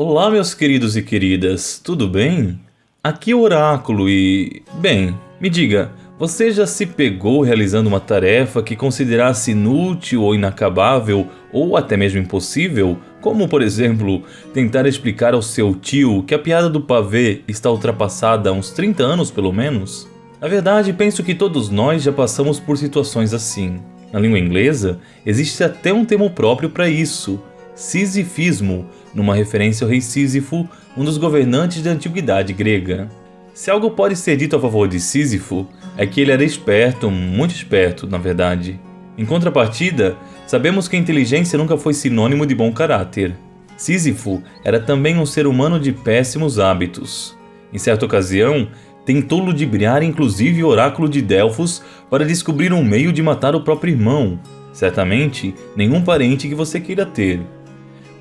Olá, meus queridos e queridas, tudo bem? Aqui é o Oráculo e... Bem, me diga, você já se pegou realizando uma tarefa que considerasse inútil ou inacabável ou até mesmo impossível? Como, por exemplo, tentar explicar ao seu tio que a piada do pavê está ultrapassada há uns 30 anos pelo menos? Na verdade, penso que todos nós já passamos por situações assim. Na língua inglesa, existe até um termo próprio para isso: sisifismo, numa referência ao rei Sísifo, um dos governantes da antiguidade grega. Se algo pode ser dito a favor de Sísifo, é que ele era esperto, muito esperto, na verdade. Em contrapartida, sabemos que a inteligência nunca foi sinônimo de bom caráter. Sísifo era também um ser humano de péssimos hábitos. Em certa ocasião, tentou ludibriar inclusive o oráculo de Delfos para descobrir um meio de matar o próprio irmão. Certamente, nenhum parente que você queira ter.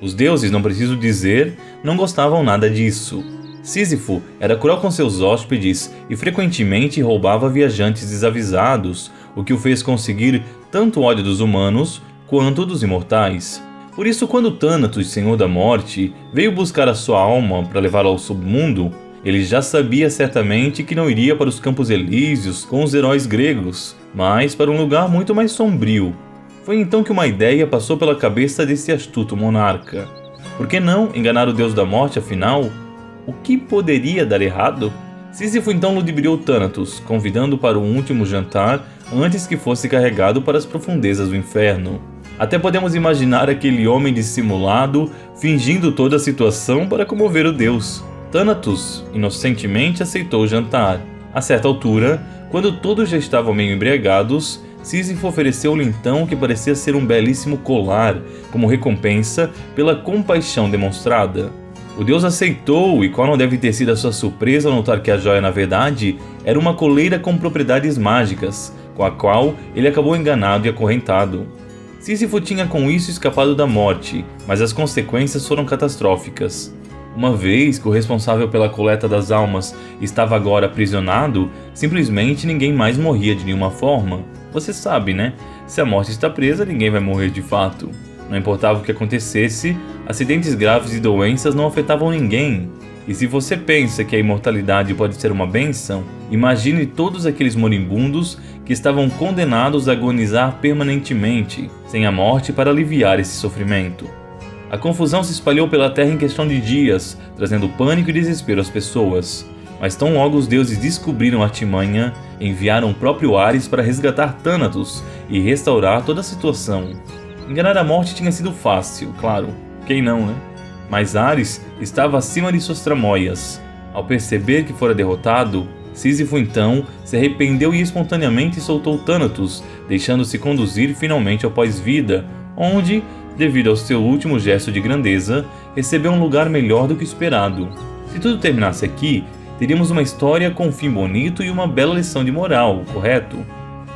Os deuses, não preciso dizer, não gostavam nada disso. Sísifo era cruel com seus hóspedes e frequentemente roubava viajantes desavisados, o que o fez conseguir tanto o ódio dos humanos quanto dos imortais. Por isso, quando Thanatos, Senhor da Morte, veio buscar a sua alma para levá-la ao submundo, ele já sabia certamente que não iria para os Campos Elíseos com os heróis gregos, mas para um lugar muito mais sombrio. Foi então que uma ideia passou pela cabeça desse astuto monarca. Por que não enganar o deus da morte, afinal? O que poderia dar errado? Sísifo então ludibriou Thanatos, convidando para um último jantar antes que fosse carregado para as profundezas do inferno. Até podemos imaginar aquele homem dissimulado fingindo toda a situação para comover o deus. Thanatos inocentemente aceitou o jantar. A certa altura, quando todos já estavam meio embriagados, Sísifo ofereceu-lhe então o que parecia ser um belíssimo colar, como recompensa pela compaixão demonstrada. O deus aceitou, e qual não deve ter sido a sua surpresa ao notar que a joia, na verdade, era uma coleira com propriedades mágicas, com a qual ele acabou enganado e acorrentado. Sísifo tinha com isso escapado da morte, mas as consequências foram catastróficas. Uma vez que o responsável pela coleta das almas estava agora aprisionado, simplesmente ninguém mais morria de nenhuma forma. Você sabe, né? Se a morte está presa, ninguém vai morrer de fato. Não importava o que acontecesse, acidentes graves e doenças não afetavam ninguém. E se você pensa que a imortalidade pode ser uma bênção, imagine todos aqueles moribundos que estavam condenados a agonizar permanentemente, sem a morte para aliviar esse sofrimento. A confusão se espalhou pela terra em questão de dias, trazendo pânico e desespero às pessoas. Mas tão logo os deuses descobriram a artimanha, enviaram o próprio Ares para resgatar Thanatos e restaurar toda a situação. Enganar a morte tinha sido fácil, claro, quem não, né? Mas Ares estava acima de suas tramóias. Ao perceber que fora derrotado, Sísifo então se arrependeu e espontaneamente soltou Thanatos, deixando-se conduzir finalmente ao pós-vida, onde, devido ao seu último gesto de grandeza, recebeu um lugar melhor do que esperado. Se tudo terminasse aqui, teríamos uma história com um fim bonito e uma bela lição de moral, correto?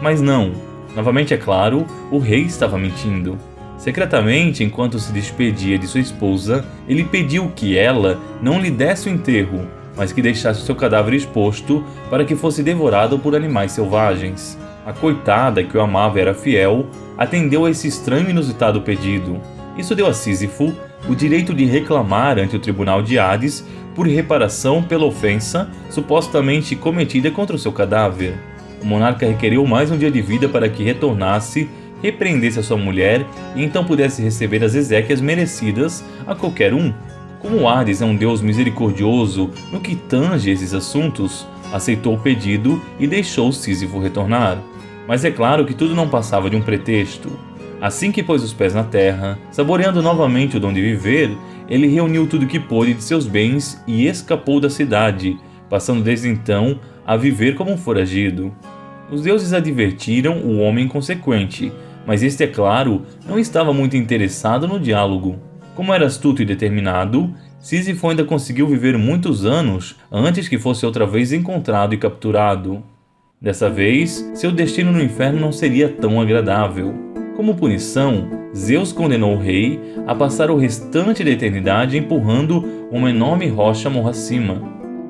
Mas não. Novamente, é claro, o rei estava mentindo. Secretamente, enquanto se despedia de sua esposa, ele pediu que ela não lhe desse o enterro, mas que deixasse o seu cadáver exposto para que fosse devorado por animais selvagens. A coitada, que o amava e era fiel, atendeu a esse estranho e inusitado pedido. Isso deu a Sísifo o direito de reclamar ante o tribunal de Hades por reparação pela ofensa supostamente cometida contra o seu cadáver. O monarca requereu mais um dia de vida para que retornasse, repreendesse a sua mulher e então pudesse receber as exéquias merecidas a qualquer um. Como Hades é um deus misericordioso no que tange esses assuntos, aceitou o pedido e deixou Sísifo retornar. Mas é claro que tudo não passava de um pretexto. Assim que pôs os pés na terra, saboreando novamente o dom de viver, ele reuniu tudo que pôde de seus bens e escapou da cidade, passando desde então a viver como um foragido. Os deuses advertiram o homem inconsequente, mas este, é claro, não estava muito interessado no diálogo. Como era astuto e determinado, Sísifo ainda conseguiu viver muitos anos antes que fosse outra vez encontrado e capturado. Dessa vez, seu destino no inferno não seria tão agradável. Como punição, Zeus condenou o rei a passar o restante da eternidade empurrando uma enorme rocha morro acima.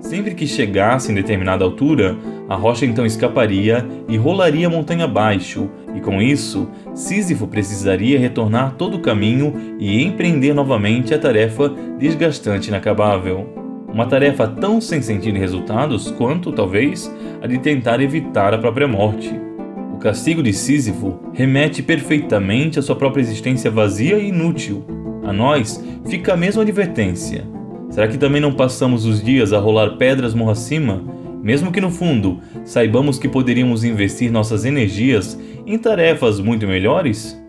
Sempre que chegasse em determinada altura, a rocha então escaparia e rolaria montanha abaixo, e com isso, Sísifo precisaria retornar todo o caminho e empreender novamente a tarefa desgastante e inacabável. Uma tarefa tão sem sentido e resultados quanto, talvez, a de tentar evitar a própria morte. O castigo de Sísifo remete perfeitamente à sua própria existência vazia e inútil. A nós fica a mesma advertência. Será que também não passamos os dias a rolar pedras morro acima, mesmo que no fundo saibamos que poderíamos investir nossas energias em tarefas muito melhores?